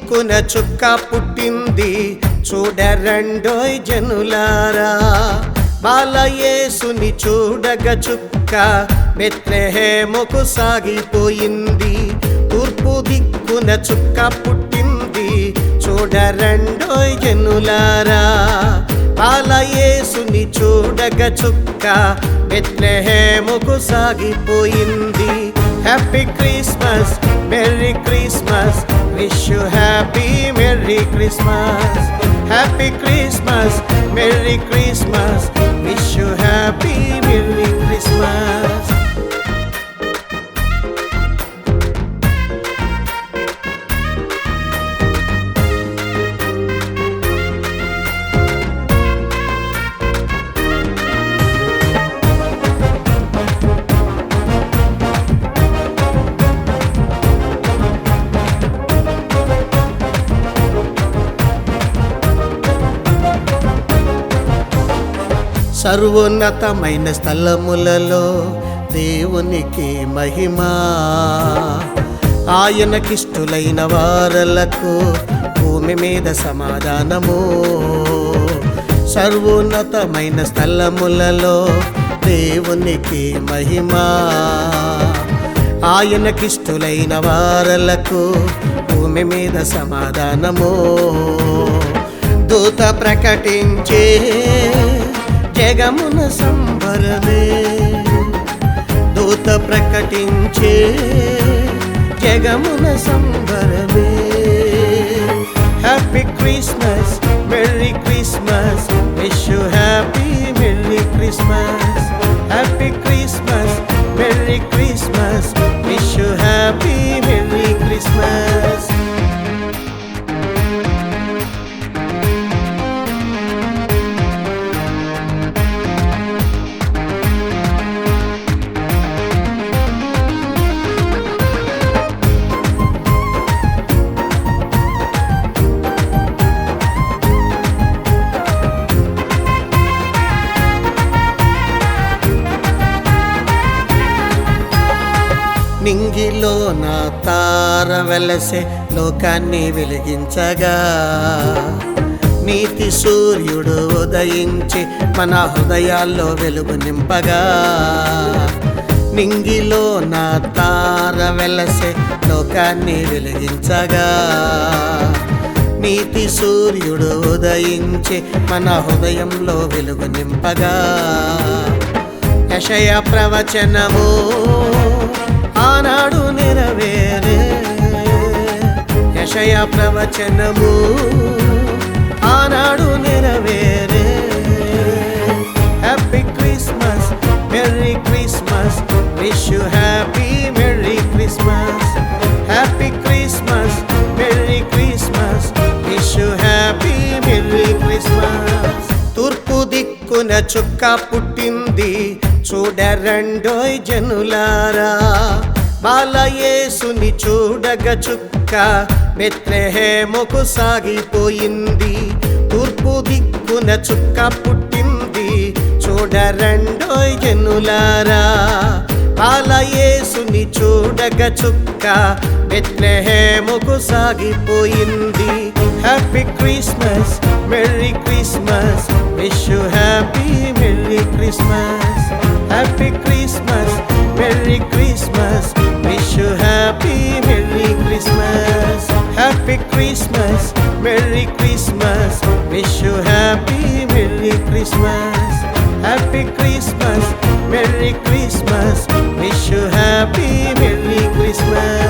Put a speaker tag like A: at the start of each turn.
A: దిక్కున చుక్క పుట్టింది చూడరండోయ్ జనులారా. బాలయేసుని చూడగ చుక్క బెత్లెహేముకు సాగిపోయింది. తూర్పు దిక్కున చుక్క పుట్టింది చూడరండోయ్ జనులారా. బాలయేసుని చూడగ చుక్క బెత్లెహేముకు సాగిపోయింది. Happy Christmas, merry Christmas, wish you happy merry Christmas. Happy Christmas, merry Christmas, wish you happy merry Christmas. సర్వోన్నతమైన స్థలములలో దేవునికి మహిమా. ఆయనకిష్టులైన వారలకు భూమి మీద సమాధానము. సర్వోన్నతమైన స్థలములలో దేవునికి మహిమా. ఆయనకిష్టులైన వారలకు భూమి మీద సమాధానము. దూత ప్రకటించే జగమున సంబరమే. దూత ప్రకటించే జగమున సంబరమే. Happy Christmas, merry Christmas, wish you happy merry Christmas. Happy Christmas, merry Christmas, wish you happy merry Christmas. నింగిలో నా తార వెలసే లోకాన్ని వెలిగించగా. నీతి సూర్యుడు ఉదయించి మన హృదయాల్లో వెలుగు నింపగా. నింగిలో నా తార వెలసే లోకాన్ని వెలిగించగా. నీతి సూర్యుడు ఉదయించి మన హృదయంలో వెలుగు నింపగా. యెషయా ప్రవచనము ఆనాడు నెరవేరే. యెషయా ప్రవచనము ఆనాడు నెరవేరే. Happy Christmas, merry Christmas, wish you happy merry Christmas. Happy Christmas, merry Christmas, wish you happy merry Christmas. తూర్పు దిక్కున చుక్క పుట్టింది చూడరండోయ్ జనులారా. బాలయేసుని చూడగ చుక్క బెత్లెహేముకు సాగిపోయింది. తూర్పు దిక్కున చుక్క పుట్టింది చూడరండోయ్ జనులారా. బాలయేసుని చూడగ చుక్క బెత్లెహేముకు సాగిపోయింది. Happy Christmas, merry Christmas, wish you happy merry Christmas. Happy Christmas, merry Christmas, wish you happy merry Christmas. Happy Christmas, merry Christmas, wish you happy merry Christmas. Happy Christmas, merry Christmas, wish you happy merry Christmas.